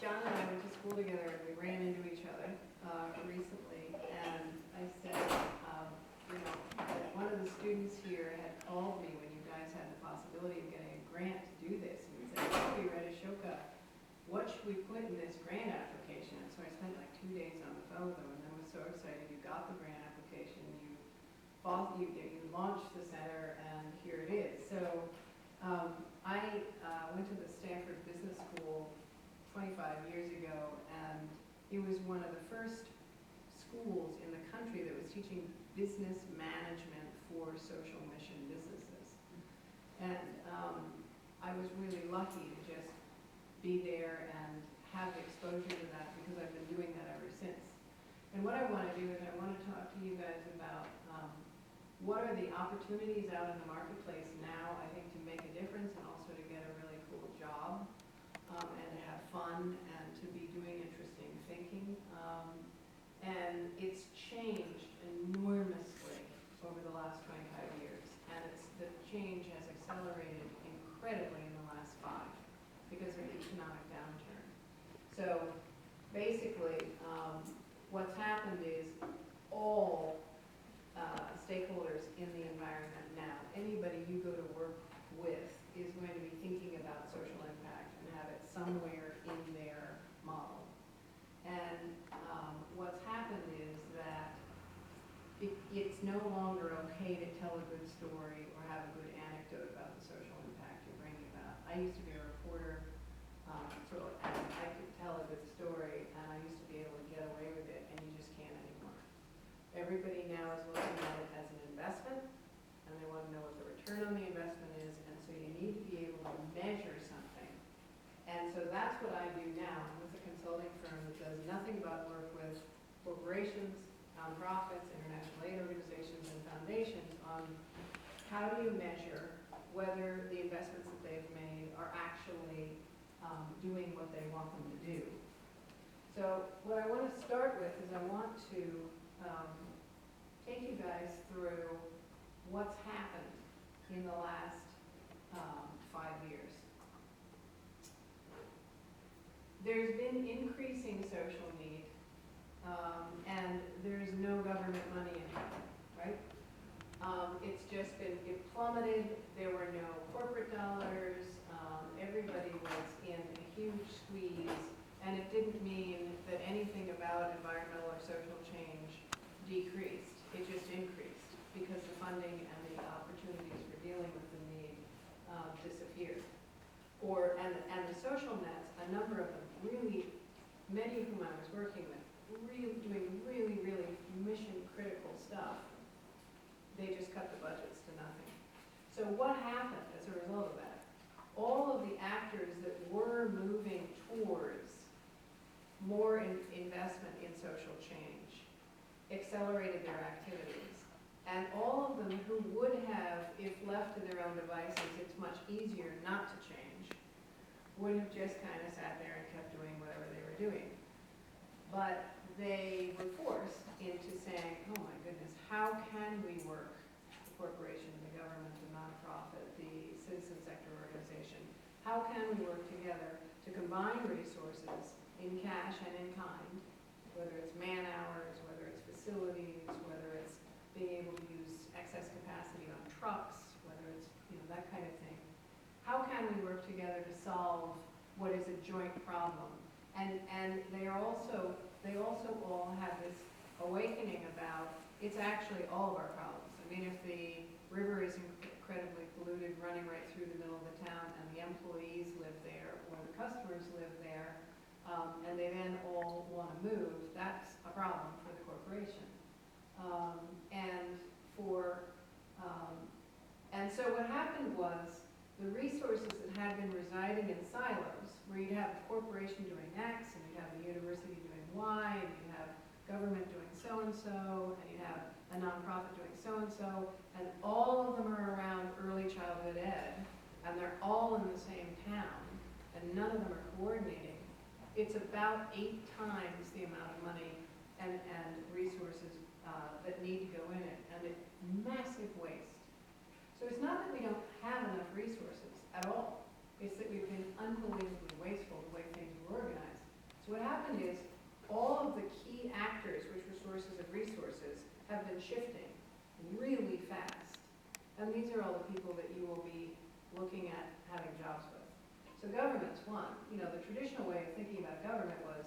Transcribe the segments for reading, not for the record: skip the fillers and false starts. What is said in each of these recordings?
John and I went to school together and we ran into each other recently, and I said, that one of the students here had called me when you guys had the possibility of getting a grant to do this, and he said, "Hey, Ashoka, what should we put in this grant application?" And so I spent like 2 days on the phone with him, and I was so excited. You got the grant application, you launched the center, and here it is. So I went to the Stanford Business School 25 years ago, and it was one of the first schools in the country that was teaching business management for social mission businesses. And I was really lucky to just be there and have exposure to that, because I've been doing that ever since. And what I want to do is I want to talk to you guys about what are the opportunities out in the marketplace now, I think, to make a difference and also to get a really cool job and to have fun and to be doing interesting thinking. And it's changed enormously over the last 25 years. And the change has accelerated incredibly in the last 5 because of the economic downturn. So basically, what's happened is all stakeholders in the environment now, anybody you go to work with is going to be thinking about social impact and have it somewhere in their model. And what's happened is that it's no longer okay to tell a good story or have a good anecdote about the social impact you're bringing about. I used to be a reporter, and I could tell a good story, and I used to be able to get away with it, and you just can't anymore. Everybody now is looking at it as an investment, and they want to know what the return on the investment is, and so you need to be able to measure something. And so that's what I do now. I'm with a consulting firm that does nothing but work with corporations, nonprofits, international aid organizations, and foundations on how do you measure whether the investments that they've made are actually doing what they want them to do. So what I want to start with is I want to take you guys through what's happened in the last 5 years. There's been increasing social need, and there's no government money in it, right? It's just been, it plummeted. There were no corporate dollars. Everybody was in a huge squeeze, and it didn't mean that anything about environmental or social change decreased. It just increased because the funding and the opportunities for dealing with the need disappeared. And the social nets, a number of them, really, many of whom I was working with, doing really mission critical stuff, they just cut the budgets to nothing. So what happened as a result of that? All of the actors that were moving towards more investment in social change accelerated their activities. And all of them who would have, if left to their own devices, it's much easier not to change, would have just kind of sat there and kept doing whatever they were doing. But they were forced into saying, oh my goodness, how can we work, the corporation, the government, the nonprofit, the citizen sector organization, how can we work together to combine resources in cash and in kind, whether it's man hours, whether it's facilities, whether it's being able to use excess capacity on trucks, whether it's that kind of thing. How can we work together to solve what is a joint problem? And they also all have this awakening about it's actually all of our problems. I mean, if the river is incredibly polluted, running right through the middle of the town, and the employees live there or the customers live there, and they then all want to move, that's a problem for the corporation. And so what happened was the resources that had been residing in silos, where you'd have the corporation doing X, and you'd have the university doing Y, and you'd have government doing so-and-so, and you'd have a nonprofit doing so-and-so, and all of them are around early childhood ed, and they're all in the same town, and none of them are coordinating. It's about 8 times the amount of money and resources that need to go in it, and it's massive waste. So it's not that we don't have enough resources at all. It's that we've been unbelievably wasteful the way things were organized. happened is all of the key actors, which were sources of resources, have been shifting really fast. And these are all the people that you will be looking at having jobs with. So government's one. You know, the traditional way of thinking about government was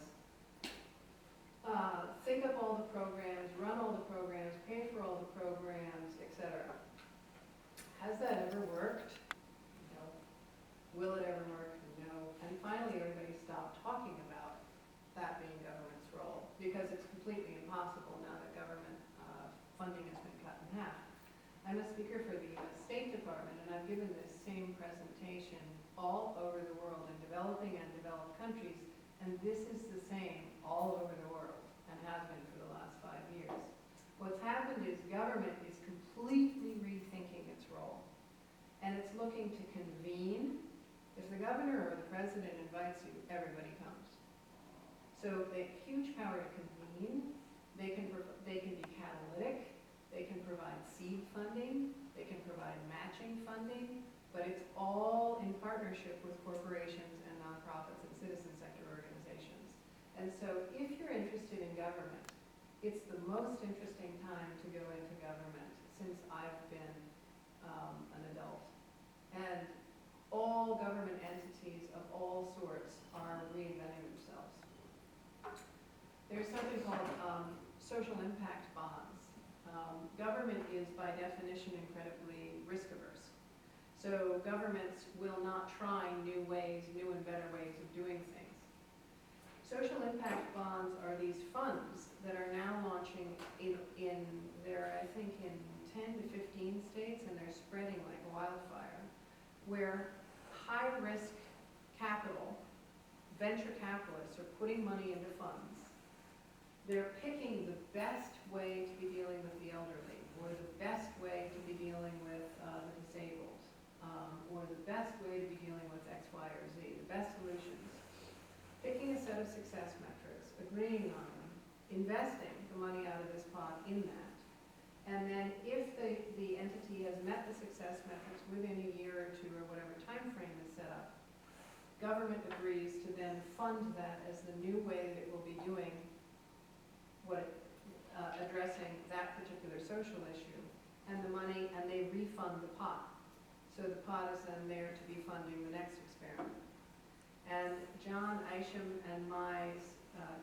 think up all the programs, run all the programs, pay for all the programs, etc. Has that ever worked? No. Will it ever work? No. And finally, everybody stopped talking about that being government's role because it's completely impossible now that government funding has been cut in half. I'm a speaker for the U.S. State Department, and I've given this same presentation all over the world in developing and developed countries, and this is the same all over the world and has been for the last 5 years. What's happened is government is completely rethinking its role, and it's looking to convene. If the governor or the president invites you, everybody comes. So they have huge power to convene. They can be catalytic. They can provide seed funding. They can provide matching funding. But it's all in partnership with corporations and nonprofits and citizen sector organizations. And so if you're interested in government, it's the most interesting time to go into government since I've been an adult. And all government entities of all sorts are reinventing themselves. There's something called social impact bonds. Government is by definition incredibly risk averse. So governments will not try new ways, new and better ways of doing things. Social impact bonds are these funds that are now launching they're I think in 10 to 15 states, and they're spreading like wildfire, where high-risk capital, venture capitalists are putting money into funds. They're picking the best way to be dealing with the elderly, or the best way to be dealing with the disabled, or the best way to be dealing with X, Y, or Z, the best solutions. Picking a set of success metrics, agreeing on them, investing the money out of this pot in that, and then if the entity has met the success metrics within a year or two or whatever time frame is set up, government agrees to then fund that as the new way that it will be doing addressing that particular social issue, and the money, and they refund the pot. So the pot is then there to be funding the next experiment. And John Isham and my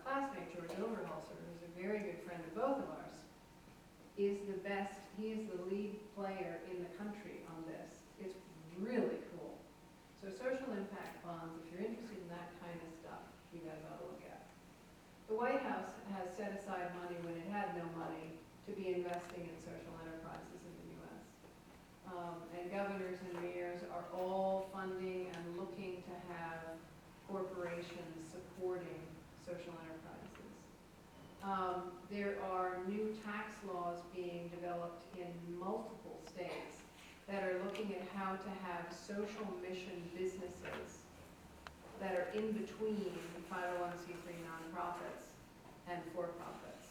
classmate, George Overholser, who's a very good friend of both of ours, is the best, he is the lead player in the country on this. It's really cool. So social impact bonds, if you're interested in that kind of stuff, you guys ought to look at. The White House has set aside money when it had no money to be investing in social enterprises in the U.S. And governors and mayors are all funding and looking to have corporations supporting social enterprises. There are new tax laws being developed in multiple states that are looking at how to have social mission businesses that are in between 501c3 nonprofits and for-profits,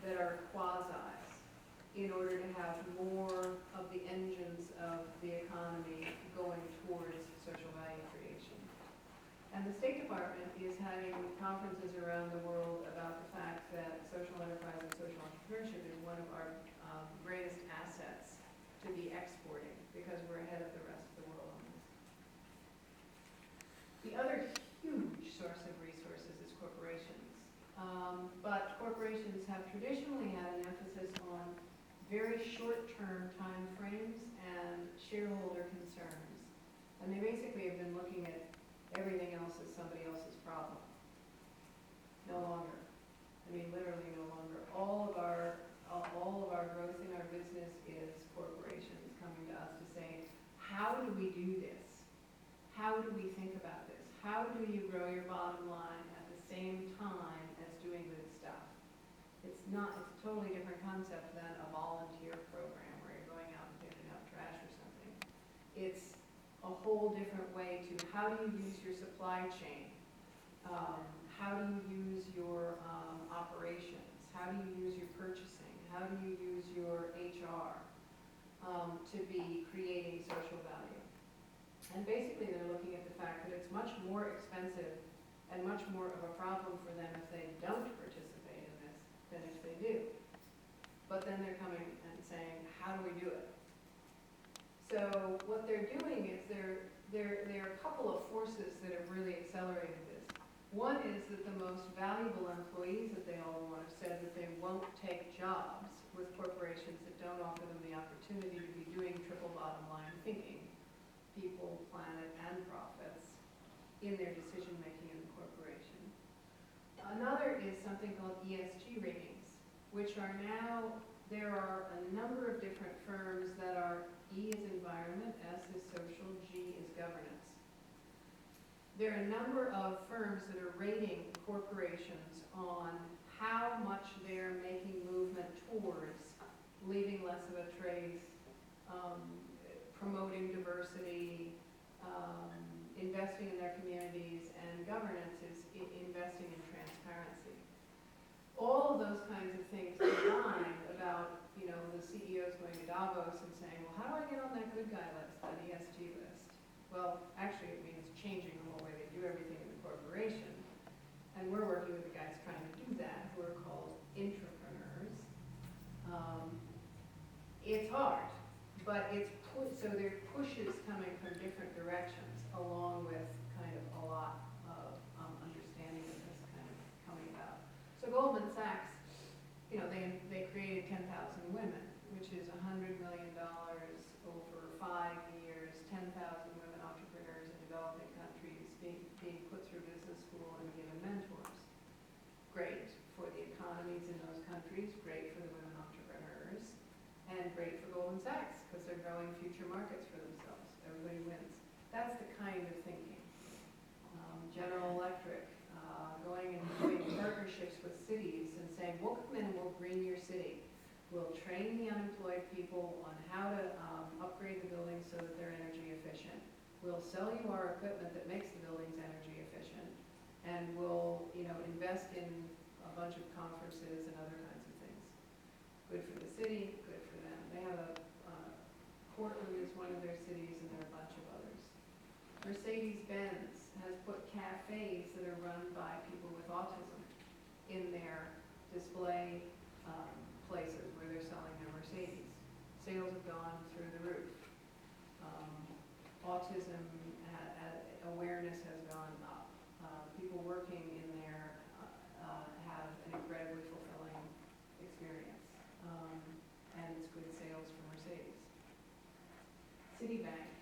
that are quasis, in order to have more of the engines of the economy going towards social value creation. And the State Department is having conferences around the world about the fact that social enterprise and social entrepreneurship is one of our greatest assets to be exporting, because we're ahead of the rest of the world on this. The other huge source of resources is corporations. But corporations have traditionally had an emphasis on very short-term time frames and shareholder concerns. And they basically have been looking at everything else as somebody else's problem. No longer. I mean, literally no longer. All of our growth in our business is corporations coming to us to say, how do we do this? How do we think about this? How do you grow your bottom line at the same time as doing good stuff? It's a totally different concept than a volunteer program where you're going out and picking up trash or something. It's a whole different way to how do you use your supply chain? How do you use your operations? How do you use your purchasing? How do you use your HR to be creating social value? And basically they're looking at the fact that it's much more expensive and much more of a problem for them if they don't participate in this than if they do. But then they're coming and saying, how do we do it? So what they're doing is there are a couple of forces that have really accelerated this. One is that the most valuable employees that they all want have said that they won't take jobs with corporations that don't offer them the opportunity to be doing triple bottom line thinking, people, planet, and profits, in their decision making in the corporation. Another is something called ESG ratings, which are now, there are a number of different firms that are E is environment, S is social, G is governance. There are a number of firms that are rating corporations on how much they're making movement towards leaving less of a trace, promoting diversity, investing in their communities, and governance is investing in transparency. All of those kinds of things combined about, you know, the CEOs going to Davos and saying, well, how do I get on that good guy list, that ESG list? Well, actually it means changing the whole way they do everything in the corporation. And we're working with the guys trying to do that, who are called entrepreneurs. It's hard, but so there are pushes coming from different directions, along with kind of a lot of understanding of this kind of coming about. So Goldman Sachs, you know, they created 10,000 Women, which is $100 million over 5 years, 10,000 women entrepreneurs in developing countries being put through business school and given mentors. Great for the economies in those countries, great for the women entrepreneurs, and great for Goldman Sachs because they're growing future markets for themselves. Everybody wins. That's the kind of thinking. General Electric, going and doing partnerships with cities and saying, we'll come in and we'll green your city. We'll train the unemployed people on how to upgrade the buildings so that they're energy efficient. We'll sell you our equipment that makes the buildings energy efficient. And we'll, you know, invest in a bunch of conferences and other kinds of things. Good for the city, good for them. They have Portland is one of their cities, and there are a bunch of others. Mercedes-Benz has put cafes that are run by people with autism in their display places where they're selling their Mercedes. Sales have gone through the roof. Autism awareness has gone up. People working in there have an incredibly fulfilling experience, and it's good sales for Mercedes. Citibank,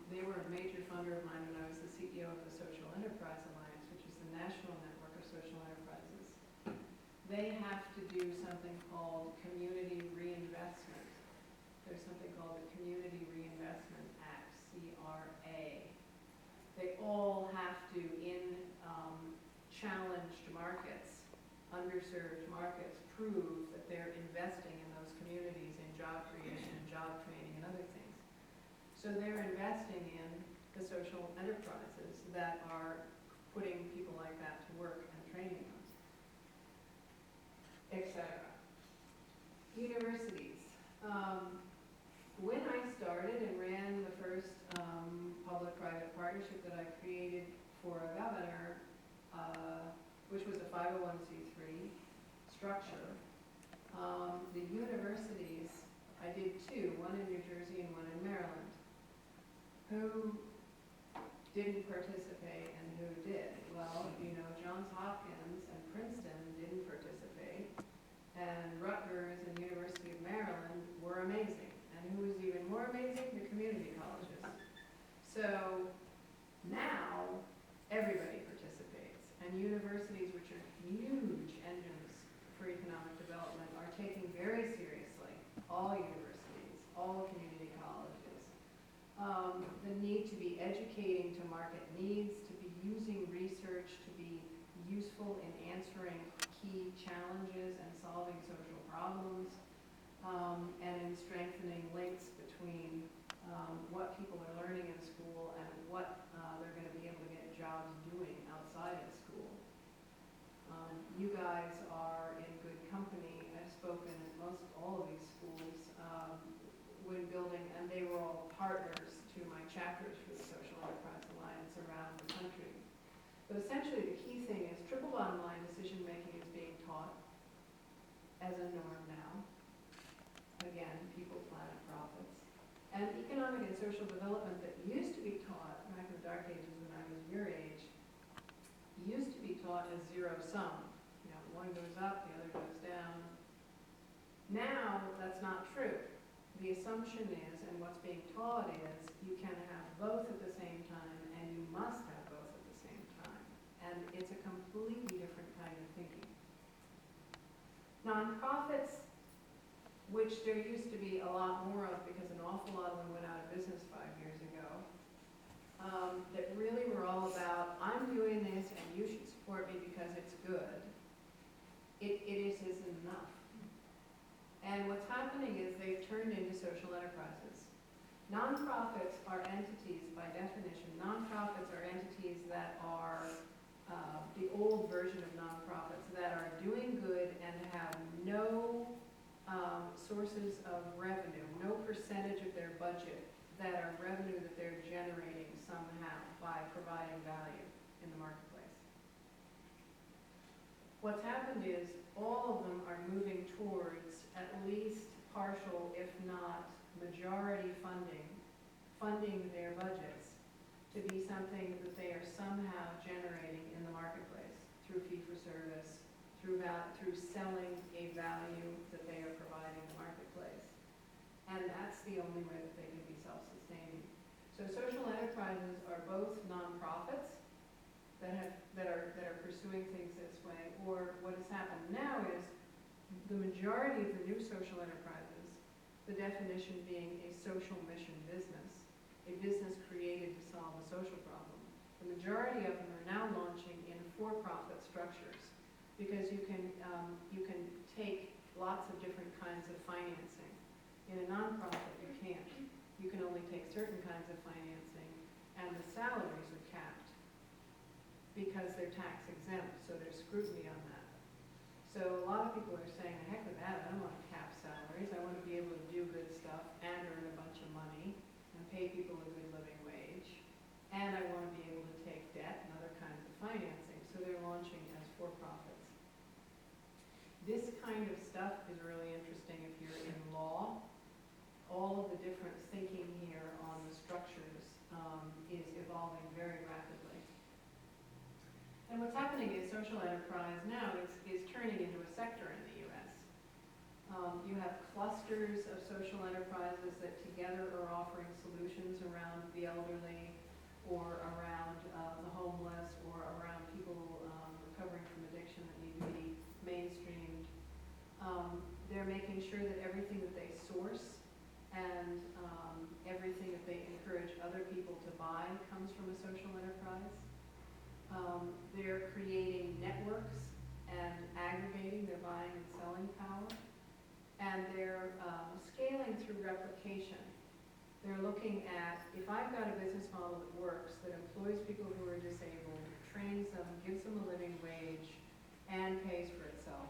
they were a major funder of mine when I was the CEO of the Social Enterprise Alliance, which is the national network of social enterprises. They have to do something called community reinvestment. There's something called the Community Reinvestment Act, CRA. They all have to, in challenged markets, underserved markets, prove that they're investing in those communities in job creation and job training and other things. So they're investing in the social enterprises that are putting people like that to work and training them, etc. Universities. When I started and ran the first public-private partnership that I created for a governor, which was a 501c3 structure, the universities, I did two, one in New Jersey and one in Maryland. Who didn't participate and who did? Well, you know, Johns Hopkins and Princeton didn't participate, and Rutgers and University of Maryland were amazing. And who was even more amazing? The community colleges. So now everybody participates, and universities, which are huge engines for economic development, are taking very seriously all universities, all community colleges, the need to be educating to market needs, to be using research to be useful in answering key challenges and solving social problems, and in strengthening links between what people are learning in school and what they're going to be able to get jobs doing outside of school. You guys are in good company. I've spoken at most all of these schools when building, and they were all partners to my chapters for the Social Enterprise Alliance around the country. But essentially the key thing is triple bottom line decision making is being taught as a norm now. Again, people, planet, profits. And economic and social development that used to be taught back in the dark ages when I was your age, used to be taught as zero sum. You know, one goes up, the other goes down. Now, that's not true. The assumption is, and what's being taught is, you can have both at the same time, and you must have both at the same time. And it's a completely different kind of thinking. Nonprofits, which there used to be a lot more of because an awful lot of them went out of business 5 years ago, that really were all about, I'm doing this and you should support me because it's good. It isn't enough. And what's happening is they've turned into social enterprises. Nonprofits are entities, by definition, nonprofits are entities that are the old version of nonprofits, that are doing good and have no sources of revenue, no percentage of their budget that are revenue that they're generating somehow by providing value in the marketplace. What's happened is all of them are moving towards at least partial, if not majority funding their budgets to be something that they are somehow generating in the marketplace through fee-for-service, through selling a value that they are providing in the marketplace. And that's the only way that they can be self-sustaining. So social enterprises are both nonprofits that are pursuing things this way, or what has happened now is the majority of the new social enterprises, the definition being a social mission business, a business created to solve a social problem. The majority of them are now launching in for-profit structures because you can take lots of different kinds of financing. In a nonprofit, you can't. You can only take certain kinds of financing, and the salaries are capped because they're tax exempt, so there's scrutiny on that. So a lot of people are saying, the heck with that, I don't want to cap salaries. I want to be able to do good stuff and earn a bunch of money and pay people a good living wage. And I want to be able to take debt and other kinds of financing. So they're launching as for-profits. This kind of stuff is really interesting if you're in law. All of the different thinking here on the structures is evolving very rapidly. And what's happening is social enterprise now is turning into a sector in the U.S. You have clusters of social enterprises that together are offering solutions around the elderly or around the homeless or around people recovering from addiction that need to be mainstreamed. They're making sure that everything that they source and everything that they encourage other people to buy comes from a social enterprise. They're creating networks and aggregating their buying and selling power. And they're scaling through replication. They're looking at, if I've got a business model that works, that employs people who are disabled, trains them, gives them a living wage, and pays for itself,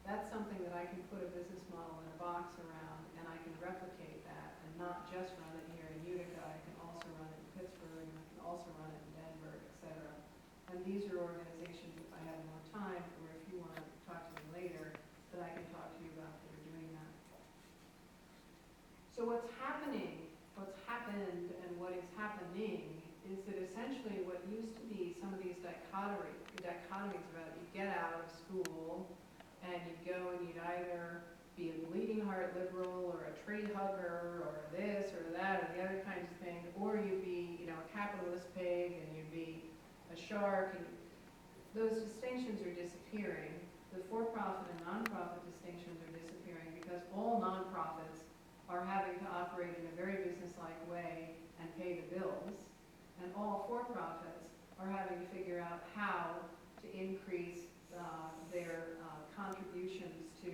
that's something that I can put a business model in a box around, and I can replicate that, and not just run it here in Utica. I can also run it in Pittsburgh, and I can also run it in Denver, etc. And these are organizations, if I have more time, or if you want to talk to me later, that I can talk to you about that are doing that. So what's happened, and what is happening is that essentially what used to be some of these dichotomies about you get out of school and you go and you'd either be a bleeding heart liberal or a tree hugger or this or that or the other kinds of things, or you'd be, a capitalist pig and you'd be a shark, and those distinctions are disappearing. The for-profit and non-profit distinctions are disappearing because all nonprofits are having to operate in a very business-like way and pay the bills, and all for-profits are having to figure out how to increase their contributions to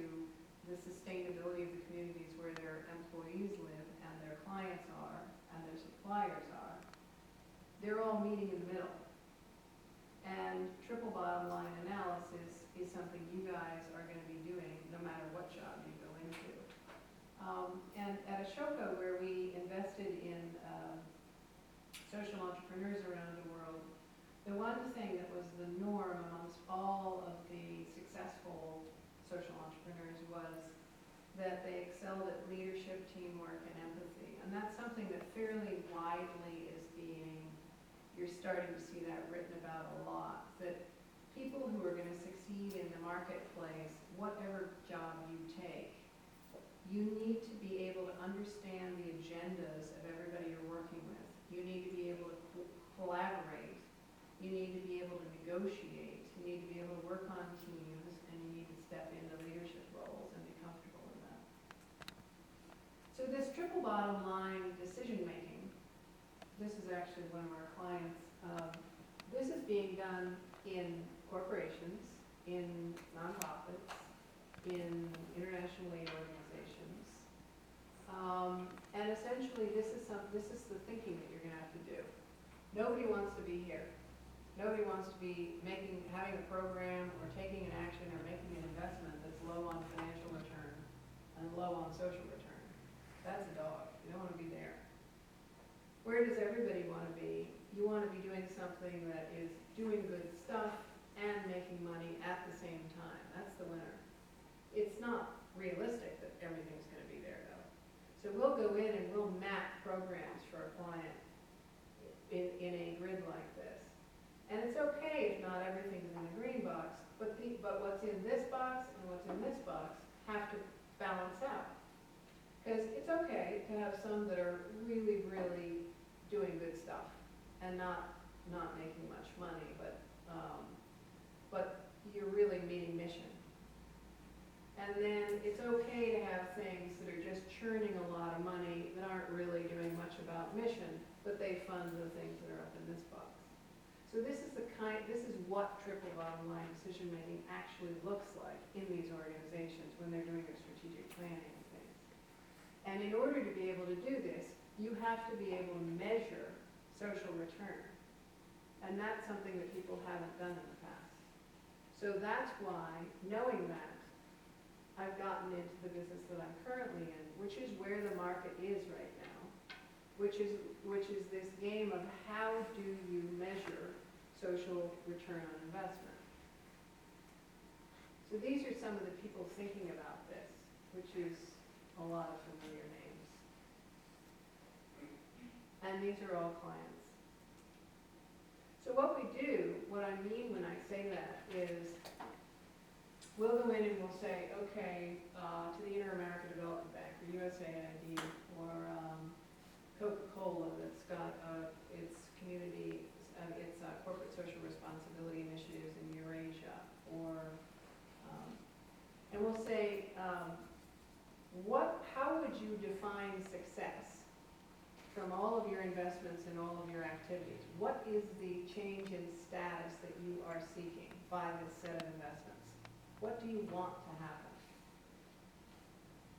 the sustainability of the communities where their employees live and their clients are and their suppliers are. They're all meeting in the middle. And triple bottom line analysis is something you guys are going to be doing no matter what job you go into. And at Ashoka, where we invested in social entrepreneurs around the world, the the one thing that was the norm amongst all of the successful social entrepreneurs was that they excelled at leadership, teamwork, and empathy. And that's something that fairly widely is being, you're starting to see that written about a lot, that people who are going to succeed in the marketplace, whatever job you take, you need to be able to understand the agendas of everybody you're working with. You need to be able to collaborate. You need to be able to negotiate. You need to be able to work on teams, and you need to step into leadership roles and be comfortable in that. So this triple bottom line decision making, this is actually one of our clients. This is being done in corporations, in nonprofits, in international aid organizations, and essentially this is the thinking that you're going to have to do. Nobody wants to be here. Nobody wants to be having a program or taking an action or making an investment that's low on financial return and low on social return. That's a dog. You don't want to be there. Where does everybody want to be? You want to be doing something that is doing good stuff and making money at the same time. That's the winner. It's not realistic that everything's going to be there, though. So we'll go in and we'll map programs for a client in a grid like this. And it's okay if not everything's in the green box, but what's in this box and what's in this box have to balance out. Because it's okay to have some that are really, really doing good stuff and not making much money, but you're really meeting mission. And then it's okay to have things that are just churning a lot of money that aren't really doing much about mission, but they fund the things that are up in this box. So this is what triple bottom line decision making actually looks like in these organizations when they're doing their strategic planning and things. And in order to be able to do this, you have to be able to measure social return. And that's something that people haven't done in the past. So that's why, knowing that, I've gotten into the business that I'm currently in, which is where the market is right now, which is this game of how do you measure social return on investment. So these are some of the people thinking about this, which is a lot of familiar names. And these are all clients. So what we do, what I mean when I say that is, we'll go in and we'll say, okay, to the Inter-America Development Bank, or USAID, or Coca-Cola that's got its community, its corporate social responsibility initiatives in Eurasia, or, and we'll say, how would you define success from all of your investments and all of your activities? What is the change in status that you are seeking by this set of investments? What do you want to happen?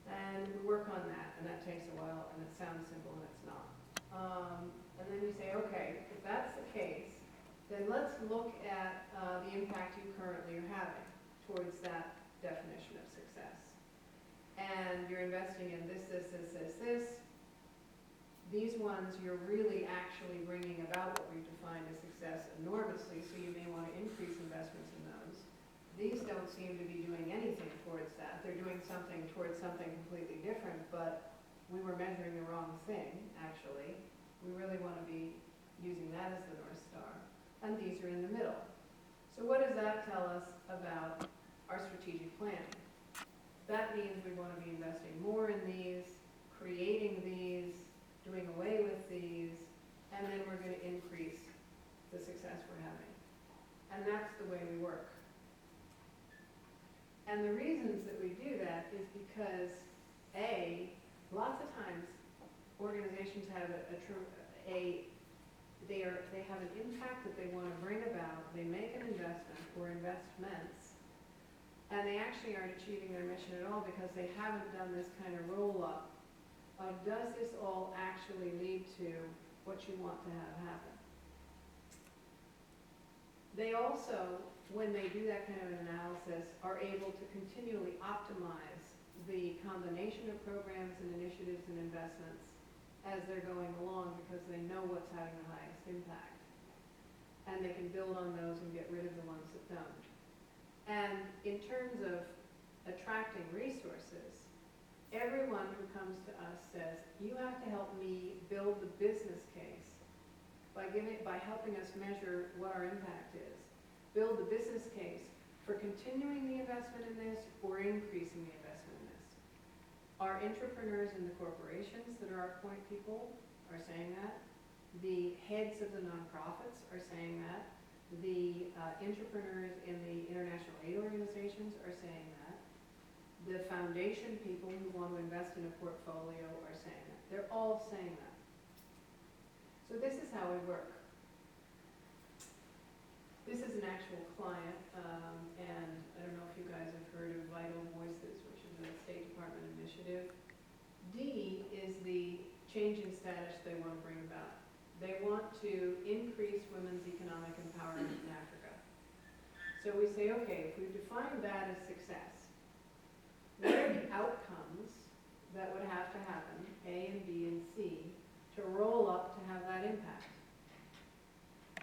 And we work on that, and that takes a while, and it sounds simple, and it's not. And then we say, okay, if that's the case, then let's look at the impact you currently are having towards that definition of success. And you're investing in this. These ones you're really actually bringing about what we've defined as success enormously, so you may want to increase investments in those. These don't seem to be doing anything towards that. They're doing something towards something completely different, but we were measuring the wrong thing, actually. We really want to be using that as the North Star. And these are in the middle. So what does that tell us about our strategic planning? That means we want to be investing more in these, creating these, doing away with these, and then we're going to increase the success we're having. And that's the way we work. And the reasons that we do that is because, A, lots of times organizations have they have an impact that they want to bring about. They make an investment or investments, and they actually aren't achieving their mission at all because they haven't done this kind of roll-up of, does this all actually lead to what you want to have happen? They also, when they do that kind of an analysis, are able to continually optimize the combination of programs and initiatives and investments as they're going along because they know what's having the highest impact. and they can build on those and get rid of the ones that don't. And in terms of attracting resources, everyone who comes to us says, you have to help me build the business case by helping us measure what our impact is. Build the business case for continuing the investment in this or increasing the investment in this. Our entrepreneurs in the corporations that are our point people are saying that. The heads of the nonprofits are saying that. The entrepreneurs in the international aid organizations are saying that. The foundation people who want to invest in a portfolio are saying that. They're all saying that. So this is how we work. This is an actual client, and I don't know if you guys have heard of Vital Voices, which is a State Department initiative. D is the change in status they want to bring about. They want to increase women's economic empowerment in Africa. So we say, okay, if we've defined that as success, what are the outcomes that would have to happen, A and B and C, to roll up to have that impact?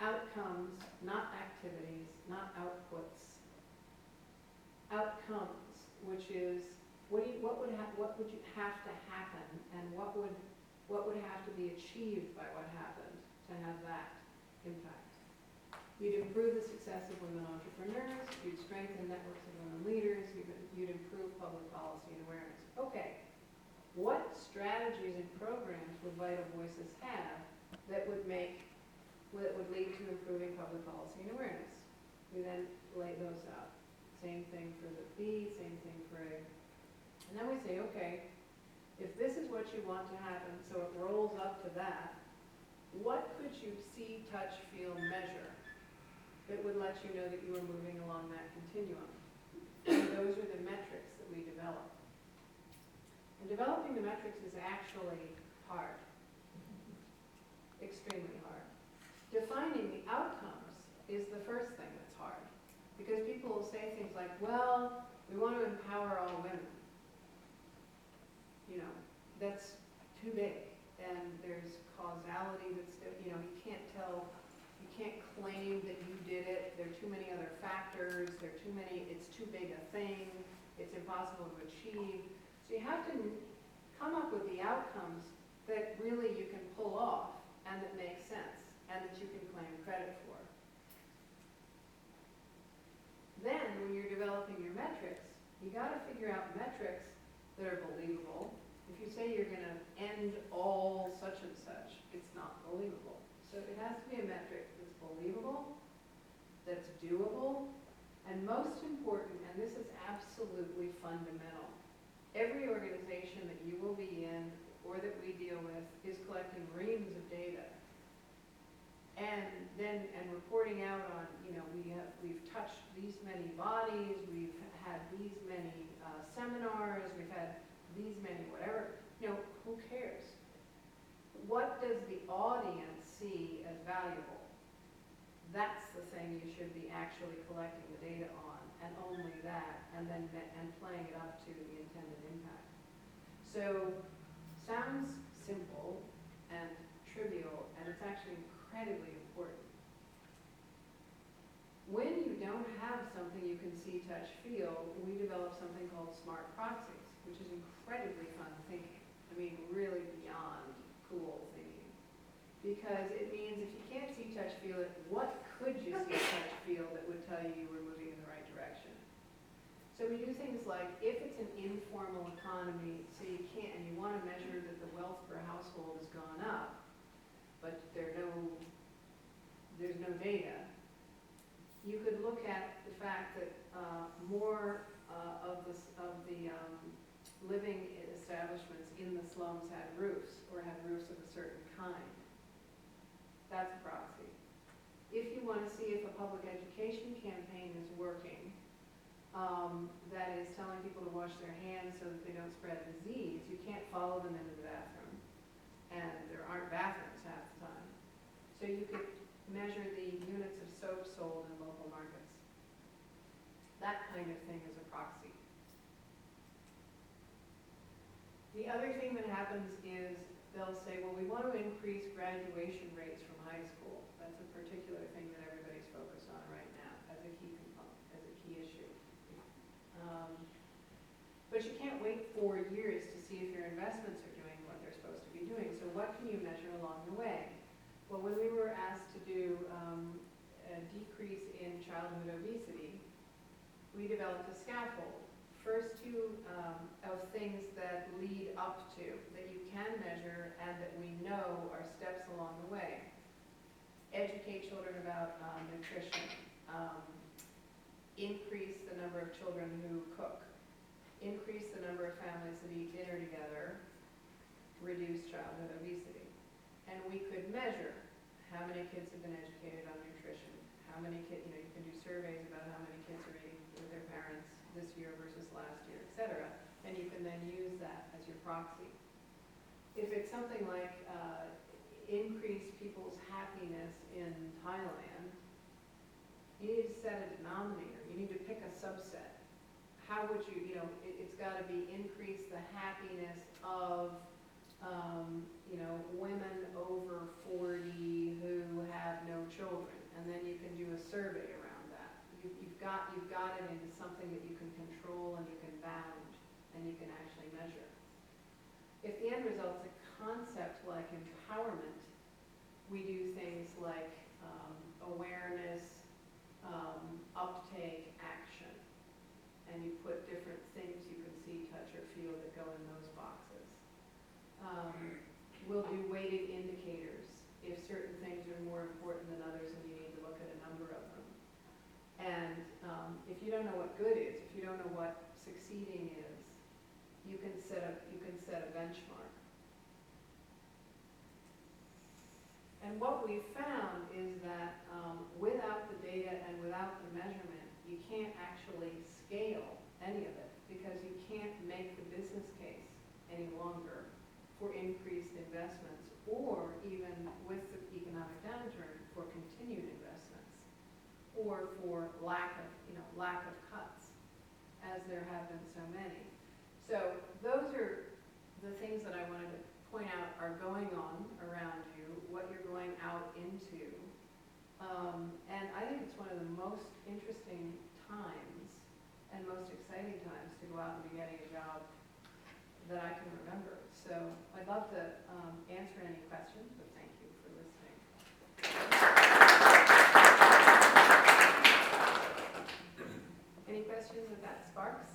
Outcomes, not activities, not outputs. Outcomes, which is what would you have to happen, and what would have to be achieved by what happened to have that impact. You'd improve the success of women entrepreneurs. You'd strengthen networks of women leaders. You'd improve public policy and awareness. Okay, what strategies and programs would Vital Voices have that would lead to improving public policy and awareness? We then lay those out. Same thing for the B, same thing for A. And then we say, okay, if this is what you want to happen, so it rolls up to that, what could you see, touch, feel, measure that would let you know that you were moving along that continuum? And those are the metrics that we develop. And developing the metrics is actually hard, extremely hard. Defining the outcomes is the first thing that's hard, because people will say things like, well, we want to empower all women. You know, that's too big, and there's causality that's, you know, you can't claim that you did it, there are too many other factors, it's too big a thing, it's impossible to achieve. So you have to come up with the outcomes that really you can pull off and that make sense and that you can claim credit for. Then, when you're developing your metrics, you got to figure out metrics that are believable. If you say you're going to end all such and such, it's not believable. So it has to be a metric that's believable, that's doable, and most important, and this is absolutely fundamental, every organization that you will be in or that we deal with is collecting reams of data and reporting out on, you know, we've touched these many bodies, we've had these many seminars, we've had these many whatever. You know, who cares? What does the audience see as valuable? That's the thing you should be actually collecting the data on, and only that, and playing it up to the intended impact. So, sounds simple and trivial, and it's actually incredibly important. When you don't have something you can see, touch, feel, we develop something called smart proxies, which is incredibly fun thinking. I mean, really beyond cool thinking. Because it means if you can't see, touch, feel it, what could you see, touch, feel that would tell you you were moving in the right direction? So we do things like, if it's an informal economy, so you can't, and you want to measure that the wealth per household has gone up, but there's no data, you could look at the fact that more of the living establishments in the slums had roofs, or had roofs of a certain kind. That's a proxy. If you want to see if a public education campaign is working, that is telling people to wash their hands so that they don't spread disease, you can't follow them into the bathroom. And there aren't bathrooms half the time. So you could measure the units of soap sold in local markets. That kind of thing is a proxy. The other thing that happens is they'll say, well, we want to increase graduation rates from high school. That's a particular thing that everybody's focused on right now as a key component, as a key issue. But you can't wait 4 years to see if your investments are doing what they're supposed to be doing. So what can you measure along the way? Well, when we were asked to do a decrease in childhood obesity, we developed a scaffold. First two of things that lead up to, that you can measure and that we know are steps along the way. Educate children about nutrition. Increase the number of children who cook. Increase the number of families that eat dinner together. Reduce childhood obesity. And we could measure how many kids have been educated on nutrition. How many kids, you can do surveys about how many kids are eating with their parents this year versus last year, et cetera. And you can then use that as your proxy. If it's something like increase people's happiness in Thailand, you need to set a denominator. You need to pick a subset. How would you, it's got to be increase the happiness of, women over 40 who have no children. And then you can do a survey around that. You've got it into something that you can control and you can bound and you can actually measure. If the end result's a concept like empowerment, we do things like awareness, uptake, action. And you put different things you can see, touch, or feel that go in those boxes. We'll do weighted indicators. If certain things are more important than others and you need to look at a number of them. And if you don't know what good is, if you don't know what succeeding is, you can set a benchmark. And what we've found is that without the data and without the measurement, you can't actually scale any of it because you can't make the business case any longer for increased investments or even with the economic downturn for continued investments or for lack of cuts as there have been so many. So those are the things that I wanted to point out are going on around you, what you're going out into. And I think it's one of the most interesting times and most exciting times to go out and be getting a job that I can remember. So I'd love to answer any questions, but thank you for listening. Any questions with that? Sparks?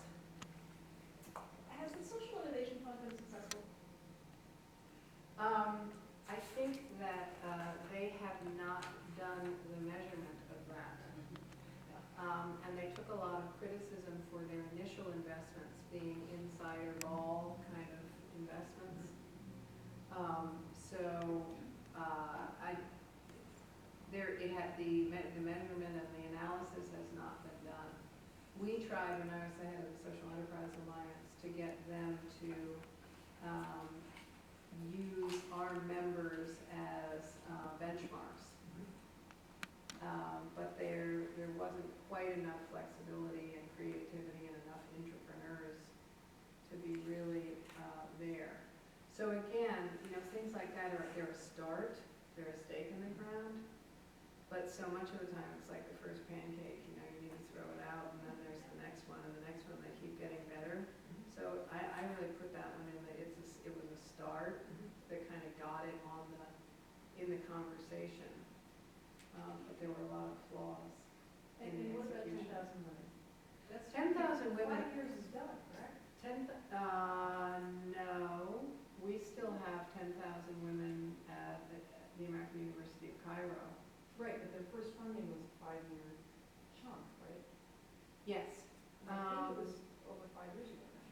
Has the Social Innovation Fund been successful? I think that they have not done the measurement of that. And they took a lot of criticism for their initial investments being insider ball kind of investments. The measurement and the analysis has not been done. We tried when I was the head of the Social Enterprise Alliance to get them to use our members as benchmarks. But there wasn't quite enough flexibility and creativity and enough entrepreneurs to be really there. So again, things like that they're a start, they're a stake in the ground, but so much of the time it's like the first pancake, you need to throw it out and then there's the next one and the next one, they keep getting better. So I really put that one in that it was a start that kind of got it in the conversation. But there were a lot of flaws in the what about execution. 10,000 women? That's 10,000 women. 5 years is done, correct? No, we still have 10,000 women at the American University of Cairo. Right, but their first funding was a 5-year chunk, right? Yes. And I think it was over 5 years ago now.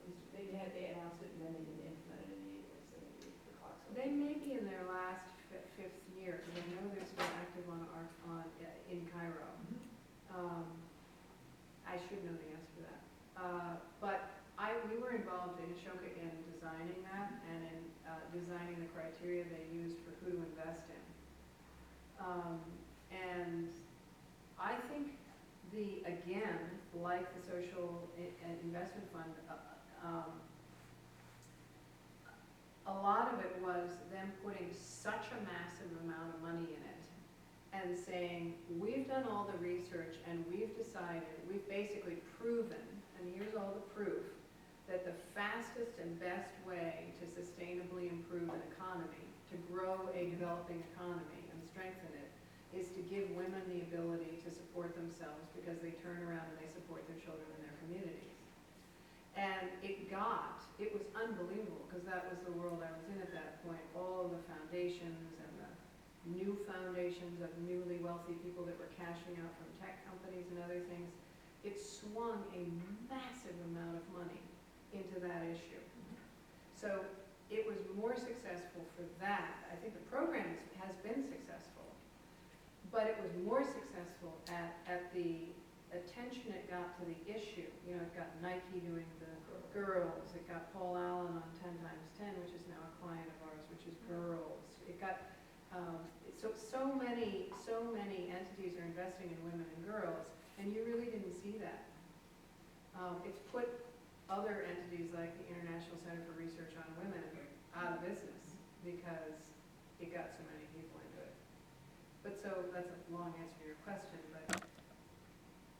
At least they announced it and then they didn't implement it immediately, so maybe the clock's over. They may be in their last fifth year, because I know they're still active in Cairo. I should know the answer to that. But we were involved in Ashoka in designing that and in designing the criteria they used for who to invest in. And I think again, like the Social Investment Fund, a lot of it was them putting such a massive amount of money in it and saying, we've done all the research and we've decided, we've basically proven, and here's all the proof, that the fastest and best way to sustainably improve an economy, to grow a developing economy and strengthen it, is to give women the ability to support themselves because they turn around and they support their children and their communities. And it was unbelievable because that was the world I was in at that point. All of the foundations and the new foundations of newly wealthy people that were cashing out from tech companies and other things. It swung a massive amount of money into that issue. So it was more successful for that. I think the program has been successful, but it was more successful at the attention it got to the issue. You know, it got Nike doing the girls. It got Paul Allen on 10 times 10, which is now a client of ours, which is girls. It got so many entities are investing in women and girls, and you really didn't see that. It's put other entities like the International Center for Research on Women out of business because it got so many people into it. But so that's a long answer to your question, but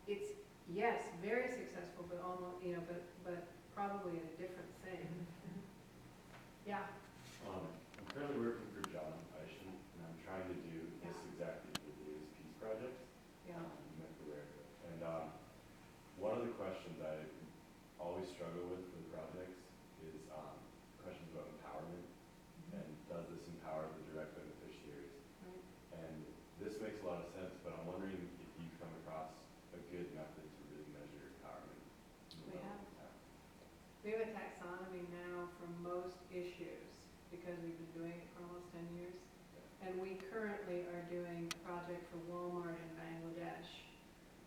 it's, yes, very successful, but almost, you know, but probably in a different thing. Yeah. I'm currently working for John Eischen, and I'm trying to do this exactly for the Davis Peace Project Yeah. in Middlebury. And one of the questions I always struggle with for the projects is questions about empowerment, and does this empower the direct beneficiaries? Right. And this makes a lot of sense, but I'm wondering if you've come across a good method to really measure empowerment. We have. We have a taxonomy now for most issues because we've been doing it for almost 10 years. And we currently are doing a project for Walmart in Bangladesh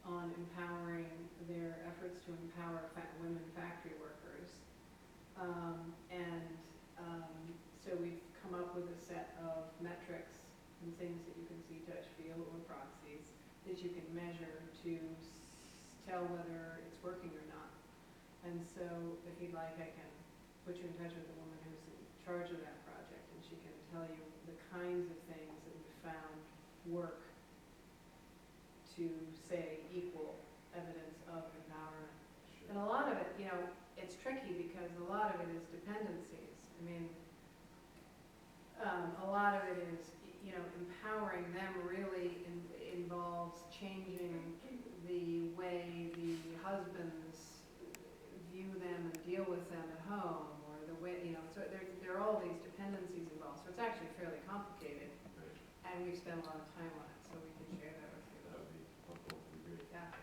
on empowering their efforts to empower women factory workers. So we've come up with a set of metrics and things that you can see, touch, feel, or proxies that you can measure to tell whether it's working or not. And so if you'd like, I can put you in touch with the woman who's in charge of that project, and she can tell you the kinds of things that we've found work to say equal evidence of empowerment. Sure. And a lot of it, you know, it's tricky because a lot of it is dependencies. I mean, a lot of it is, you know, empowering them really involves changing the way the husbands view them and deal with them at home, or the way, you know, so there are all these dependencies involved. So it's actually fairly complicated, Right. and we've spent a lot of time on it, so we can share that with you. That would be helpful. That'd be great. Yeah.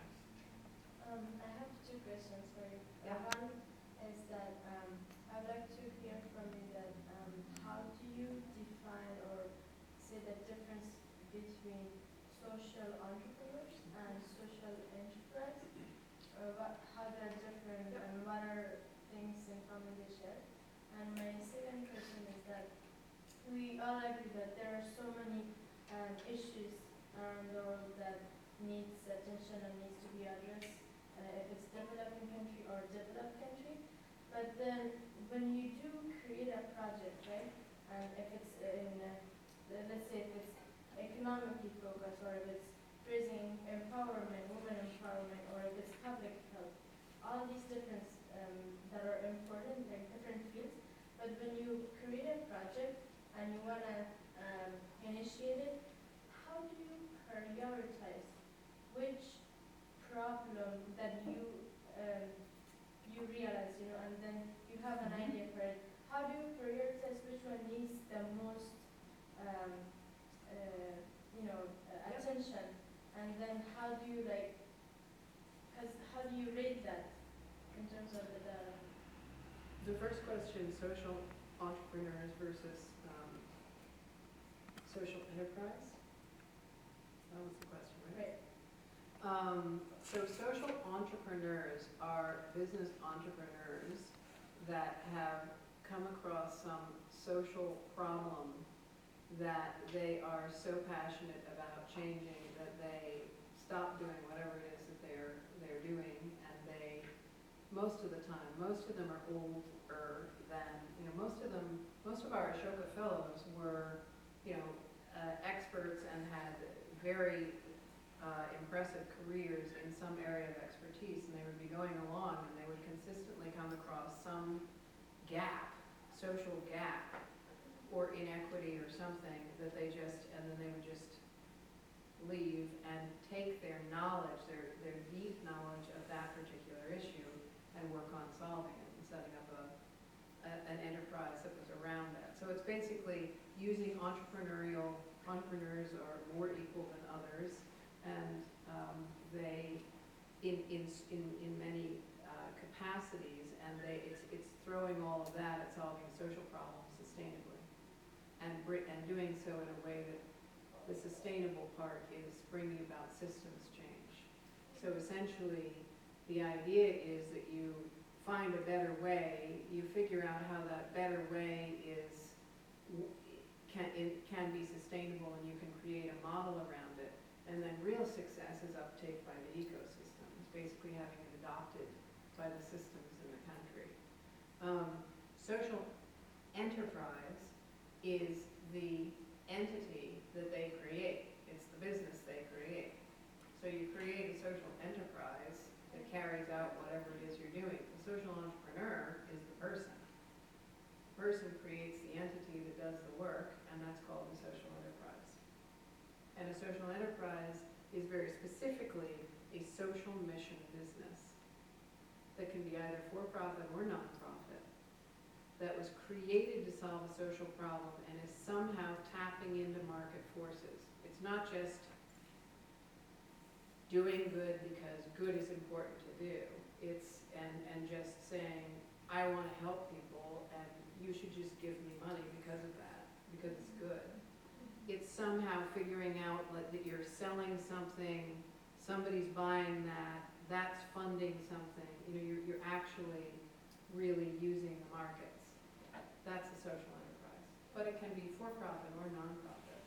I have two questions for you. Yeah. One is that I'd like to hear from you that how do you define or say the difference between social entrepreneurs and social enterprise? How they're different and what are things in common they share? And my second question is that we all agree that there are so many issues around the world that needs attention and needs to be addressed, if it's developing country or developed country. But then when you do create a project, right, and if it's in, let's say if it's economically focused, or if it's raising empowerment, women empowerment, or if it's public health, all these different that are important, like different fields. But when you create a project and you want to initiate it, how do you prioritize which problem that you realize, you know, and then you have an idea for it? How do you prioritize which one needs the most, attention? And then how do you how do you rate that in terms of the data? The first question, social entrepreneurs versus social enterprise? That was the question, right? Right. So social entrepreneurs are business entrepreneurs that have come across some social problem that they are so passionate about changing that they stop doing whatever it is that they're doing, and they, most of the time, most of them are older than, you know, most of them most of our Ashoka fellows were, experts and had very impressive careers in some area of expertise, and they would be going along and they would consistently come across some gap, social gap, or inequity or something that and then they would just leave and take their knowledge, their deep knowledge of that particular issue and work on solving it and setting up an enterprise that was around that. So it's basically using entrepreneurs are more equal than others, and they, in many capacities, and it's throwing all of that at solving social problems sustainably, and doing so in a way that the sustainable part is bringing about systems change. So essentially, the idea is that you find a better way, you figure out how that better way can be sustainable, and you can create a model around it. And then real success is uptake by the ecosystem. It's basically having it adopted by the systems in the country. Social enterprise is the entity that they create. It's the business they create. So you create a social enterprise that carries out whatever it is you're doing. The social entrepreneur is the person. The person creates the entity that does the work, and that's called the social enterprise. And a social enterprise is very specifically a social mission business that can be either for-profit or nonprofit, that was created to solve a social problem and is somehow tapping into market forces. It's not just doing good because good is important to do. It's and just saying, I want to help people and you should just give me money because of that, because it's good. It's somehow figuring out that you're selling something, somebody's buying that, that's funding something. You're actually really using the markets. That's a social enterprise. But it can be for-profit or nonprofit.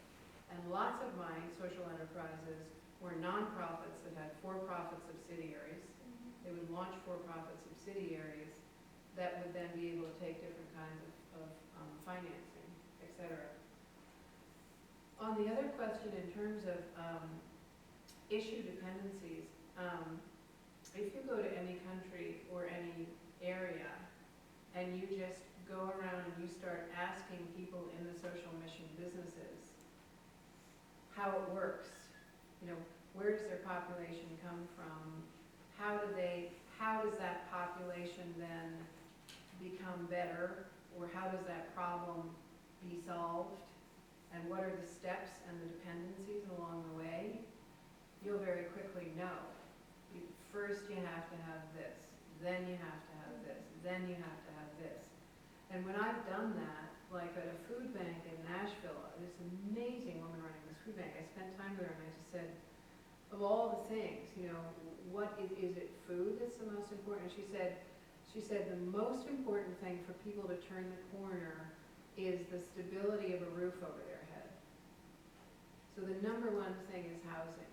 And lots of my social enterprises were nonprofits that had for-profit subsidiaries. They would launch for-profit subsidiaries that would then be able to take different kinds of financing, et cetera. On the other question, in terms of issue dependencies, if you go to any country or any area and you just go around and you start asking people in the social mission businesses how it works, where does their population come from, how does that population then become better, or how does that problem be solved, and what are the steps and the dependencies along the way, you'll very quickly know. First you have to have this, then you have to have this, then you have to have this. And when I've done that, like at a food bank in Nashville, this amazing woman running this food bank, I spent time with her and I just said, of all the things, what is it food that's the most important? And she said the most important thing for people to turn the corner is the stability of a roof over their head. So the number one thing is housing.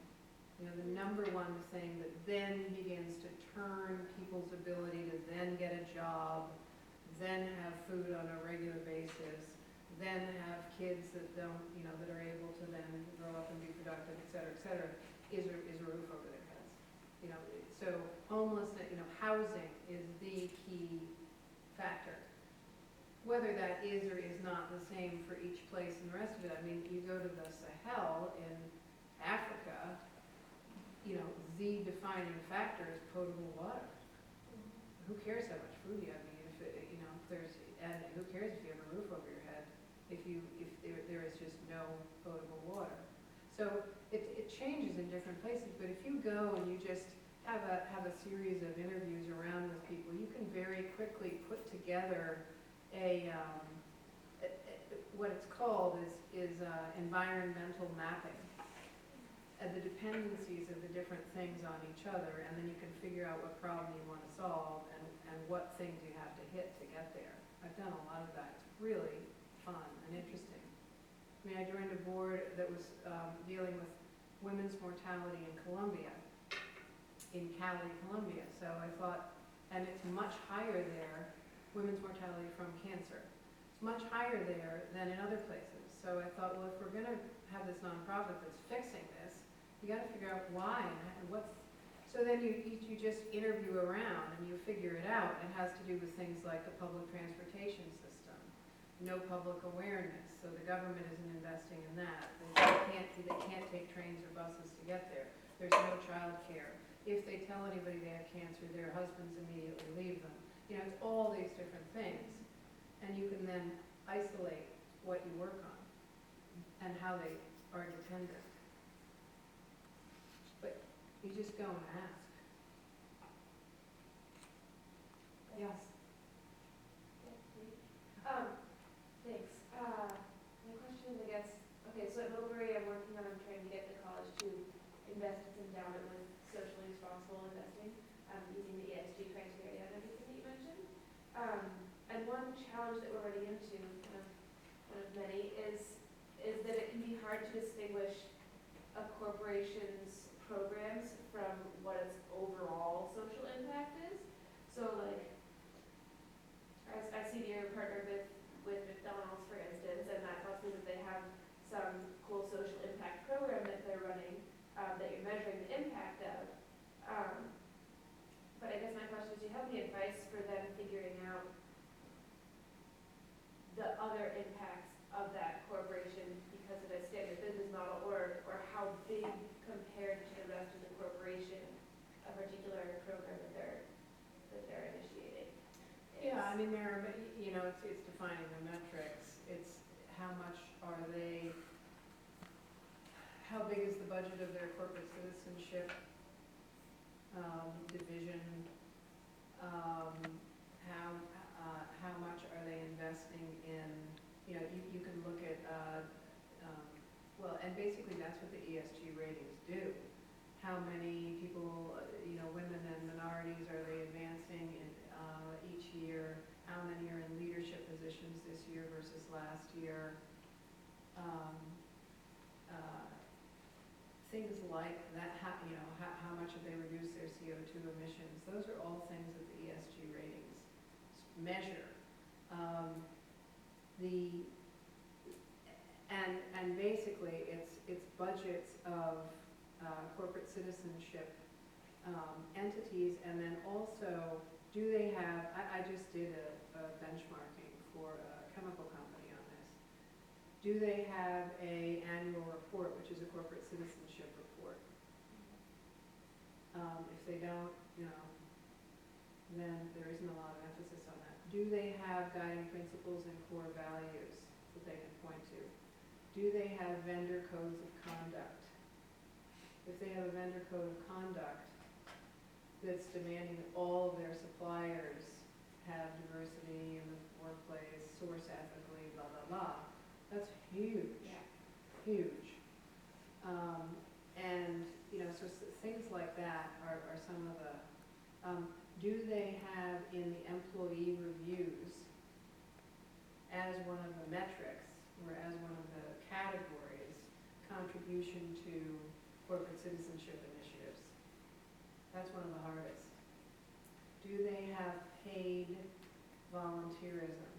The number one thing that then begins to turn people's ability to then get a job, then have food on a regular basis, then have kids that don't, that are able to then grow up and be productive, et cetera, is a roof over their heads. So homelessness, housing is the key factor. Whether that is or is not the same for each place and the rest of it, you go to the Sahel in Africa, the defining factor is potable water. Who cares how much food you have? And who cares if you have a roof over your head if there is just no potable water? So it changes in different places, but if you go and you just have a series of interviews around with people, you can very quickly put together what it's called is environmental mapping, and the dependencies of the different things on each other, and then you can figure out what problem you want to solve and what things you have to hit to get there. I've done a lot of that. It's really fun and interesting. I joined a board that was dealing with women's mortality in Colombia, in Cali, Colombia. So I thought, and it's much higher there, women's mortality from cancer. It's much higher there than in other places. So I thought, well, if we're gonna have this nonprofit that's fixing this, you gotta figure out why and what's, so then you just interview around and you figure it out. It has to do with things like the public transportation system, no public awareness, so the government isn't investing in that. They can't take trains or buses to get there. There's no child care. If they tell anybody they have cancer, their husbands immediately leave them. You know, it's all these different things. And you can then isolate what you work on and how they are dependent. But you just go and ask. Yes. Thanks. My question is, I guess, okay, so at Middlebury, I'm working on trying to get the college to invest its endowment with socially responsible investing, using the ESG criteria and everything that you mentioned. And one challenge that we're running into, kind of one of many, is that it can be hard to distinguish a corporation's programs from what its overall social impact is. So like, I see that you're partnered with McDonald's, for instance, and that must mean that they have some cool social impact program that they're running, that you're measuring the impact of. But I guess my question is, do you have any advice for them figuring out the other impacts of that corporation because of its standard business model, or how big compared to the rest of the corporation a particular program that they're initiating is? Yeah, I mean, there are, you know, it's defining the metrics. It's how much are they, how big is the budget of their corporate citizenship division? How much are they investing in, you know, you can look at, well, and basically that's what the ESG ratings do. How many people, you know, women and minorities are they advancing in each year? How many are in leadership positions this year versus last year? Things like that, you know, how much have they reduced their CO2 emissions? Those are all things that the ESG ratings measure. And basically it's budgets of corporate citizenship entities, and then also, do they have, I just did a benchmarking for a chemical company on this. Do they have a annual report, which is a corporate citizenship report? If they don't, you know, then there isn't a lot of emphasis on that. Do they have guiding principles and core values that they can point to? Do they have vendor codes of conduct? If they have a vendor code of conduct that's demanding that all of their suppliers have diversity in the workplace, source ethically, blah, blah, blah, that's huge, huge. And, you know, so things like that are some of the, do they have in the employee reviews as one of the metrics, or as one of the categories, contribution to corporate citizenship initiatives? That's one of the hardest. Do they have paid volunteerism?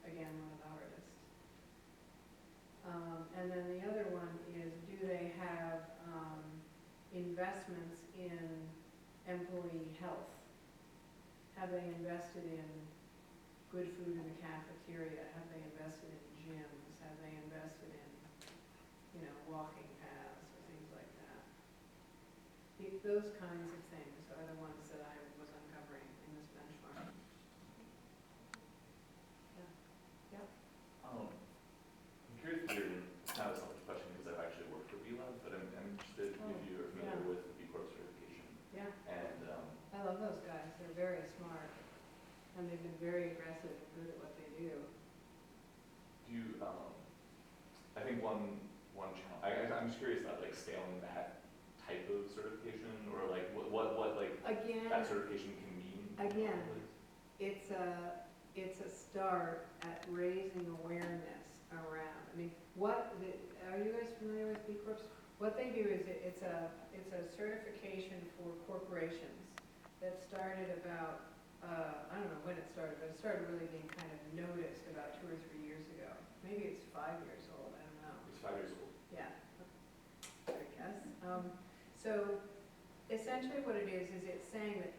Again, one of the hardest. And then the other one is, do they have investments in employee health? Have they invested in good food in the cafeteria? Have they invested in gyms? Have they invested in, you know, walking paths or things like that? Those kinds of things are the ones that I was uncovering in this benchmark. I'm curious if you're, it's not a selfish question because I've actually worked for B-Lab, but I'm interested if you're familiar with the B Corp certification. Yeah, And I love those guys. They're very smart, and they've been very aggressive and good at what they do. do you, I think one challenge, I'm just curious about like scaling that type of certification, or like what like Again, that certification can mean. Again. it's a start at raising awareness around. I mean, are you guys familiar with B Corps? What they do is it's a certification for corporations that started about I don't know when it started, but it started really being kind of noticed about 2 or 3 years ago. Maybe it's 5 years old, I don't know. It's 5 years old. Yeah, I guess. So essentially what it is it's saying that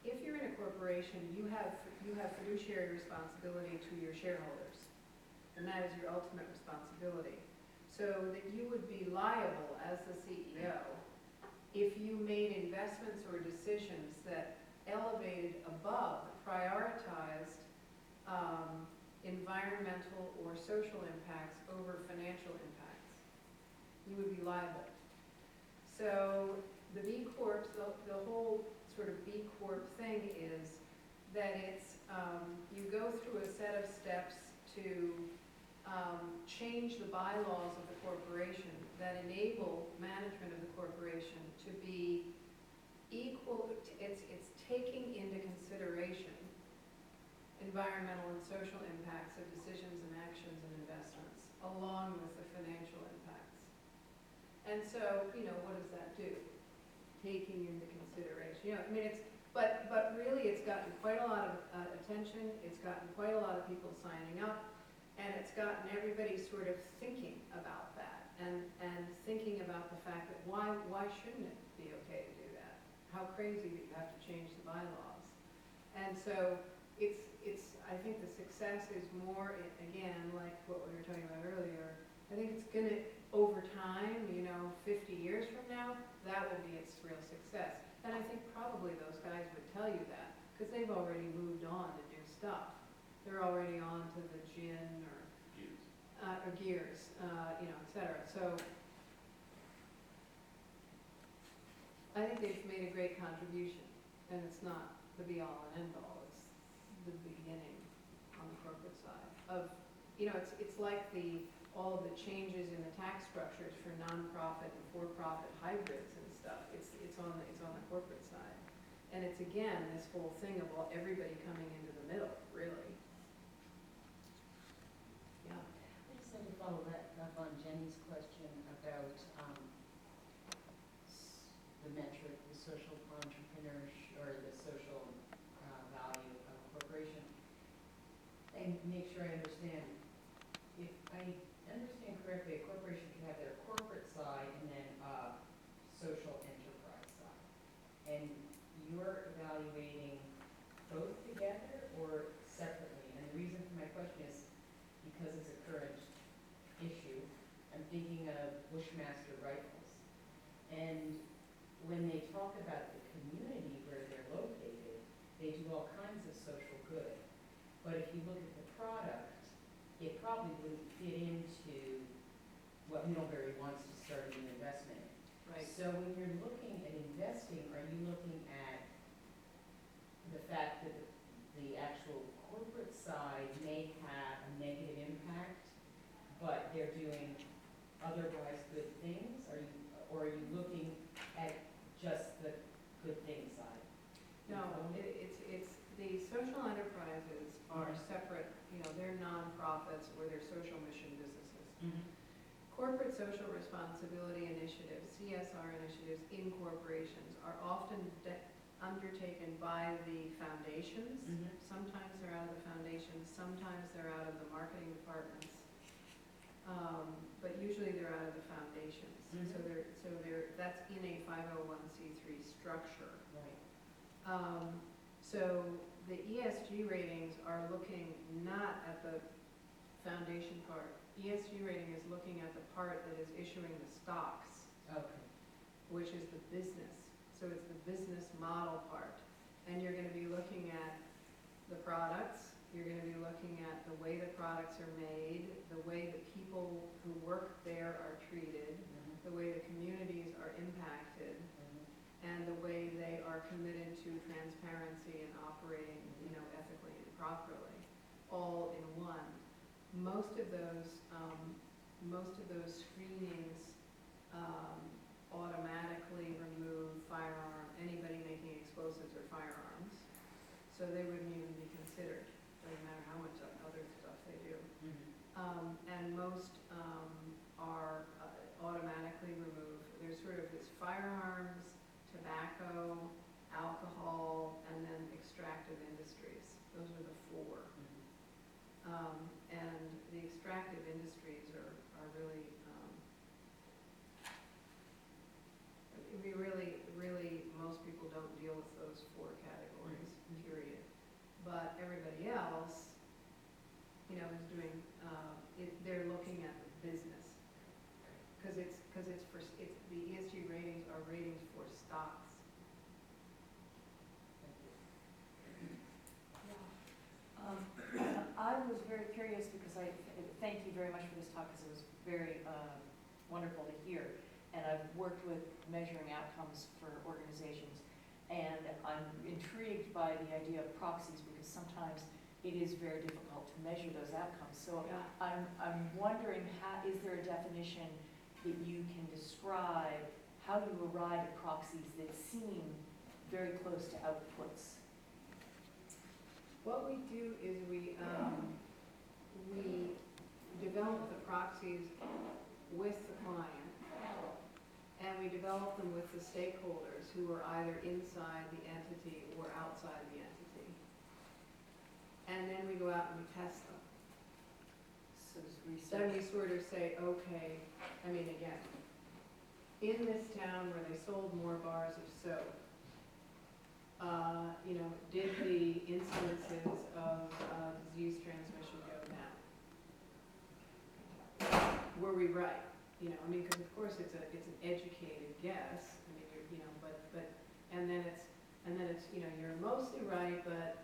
if you're in a corporation, you have fiduciary responsibility to your shareholders, and that is your ultimate responsibility. So that you would be liable as the CEO if you made investments or decisions that elevated above, prioritized environmental or social impacts over financial impacts. You would be liable. So the B Corps, the whole sort of B Corp thing is that it's, you go through a set of steps to change the bylaws of the corporation that enable management of the corporation to be equal, it's taking into consideration environmental and social impacts of decisions and actions and investments, along with the financial impacts. And so, what does that do? Taking into consideration, I mean, but really it's gotten quite a lot of attention, it's gotten quite a lot of people signing up, and it's gotten everybody sort of thinking about that, and thinking about the fact that why shouldn't it be okay to do that? How crazy that you have to change the bylaws. And so I think the success is more, again, like what we were talking about earlier, I think it's going to, over time, 50 years from now, that will be its real success. And I think probably those guys would tell you that, because they've already moved on to new stuff. They're already on to the gin or gears, et cetera. So I think they've made a great contribution, and it's not the be-all and end-all. It's the beginning on the corporate side of, it's like all of the changes in the tax structures for nonprofit and for-profit hybrids and stuff. It's on the corporate side, and it's again this whole thing of everybody coming into the middle, really. Yeah. I just have to follow that up on Jenny's question about the metric, the social entrepreneurship, or the social value of a corporation, and make sure I understand. If I understand correctly, a corporation can have their corporate side and then a social enterprise side. And you're evaluating both together or separately? And the reason for my question is because it's a current issue. I'm thinking of Bushmaster rifles. And when they talk about the community where they're located, they do all kinds of social good. But if you look at the product, it probably wouldn't fit into what Middlebury wants to start a new investment in. Right. So when you're looking at investing, are you looking at the fact that the actual corporate side may have a negative impact, but they're doing otherwise good things? Or are you looking at just the good things side? No, it's the social enterprises are separate, they're nonprofits or they're social mission businesses. Mm-hmm. Corporate social responsibility initiatives, CSR initiatives in corporations are often undertaken by the foundations. Mm-hmm. Sometimes they're out of the foundations, sometimes they're out of the marketing departments, but usually they're out of the foundations. Mm-hmm. So that's in a 501c3 structure. Right. So the ESG ratings are looking not at the foundation part. ESG rating is looking at the part that is issuing the stocks, Okay. which is the business. So it's the business model part. And you're going to be looking at the products, you're going to be looking at the way the products are made, the way the people who work there are treated, the way the communities are impacted, and the way they are committed to transparency and operating, ethically and properly, all in one. Most of those screenings automatically remove anybody making explosives or firearms, so they wouldn't even be considered. Doesn't matter how much other stuff they do. And most are automatically removed. There's sort of this firearms, tobacco, alcohol, and then extractive but everybody else, you know, is doing, they're looking at the business. Because the ESG ratings are ratings for stocks. I was very curious because thank you very much for this talk because it was very wonderful to hear. And I've worked with measuring outcomes for organizations. And I'm intrigued by the idea of proxies because sometimes it is very difficult to measure those outcomes. So Yeah. I'm wondering, is there a definition that you can describe how you arrive at proxies that seem very close to outputs? What we do is we develop the proxies with the client, and we develop them with the stakeholders who are either inside the entity or outside the entity. And then we go out and we test them. So it's Then we research. sort of say, okay, I mean, again, in this town where they sold more bars of soap, you know, did the incidences of disease transmission go down? Were we right? You know, I mean, because of course it's an educated guess. I mean, you know, and then it's, you know, you're mostly right, but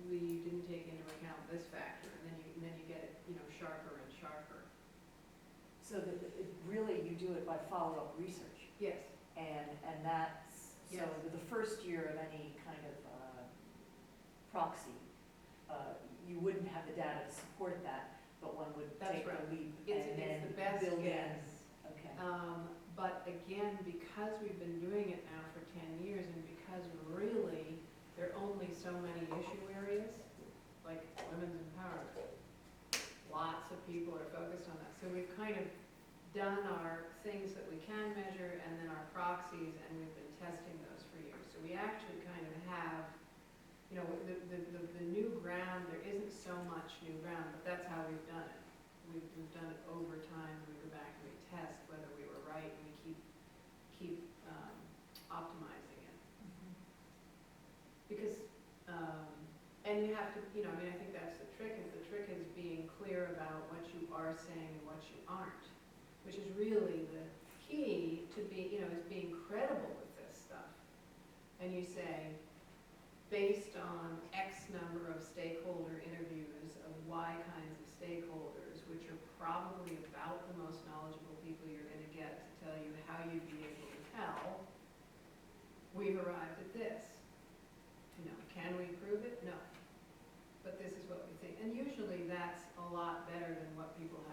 we didn't take into account this factor, and then you get it, you know, sharper and sharper. So that really you do it by follow-up research. Yes. And that's, so Yes. with the first year of any kind of proxy, you wouldn't have the data to support that, but one would That's take the right. leap It's and then the best build in. guess. Okay. But again, because we've been doing it now for 10 years, and because really there are only so many issue areas, like women's empowerment, lots of people are focused on that. So we've kind of done our things that we can measure, and then our proxies, and we've been testing those for years. So we actually kind of have, you know, the new ground, there isn't so much new ground, but that's how we've done it. We've done it over time. We go back and we test whether we were right, and we keep optimizing it. Because, and you have to, you know, I mean, I think that's the trick is being clear about what you are saying and what you aren't, which is really the key to be, you know, is being credible with this stuff. And you say, based on X number of stakeholder interviews of Y kinds of stakeholders, which are probably about the most knowledgeable people you're going to get to tell you how you'd be able to tell, we've arrived at this. You know, can we prove it? No. But this is what we think. And usually that's a lot better than what people have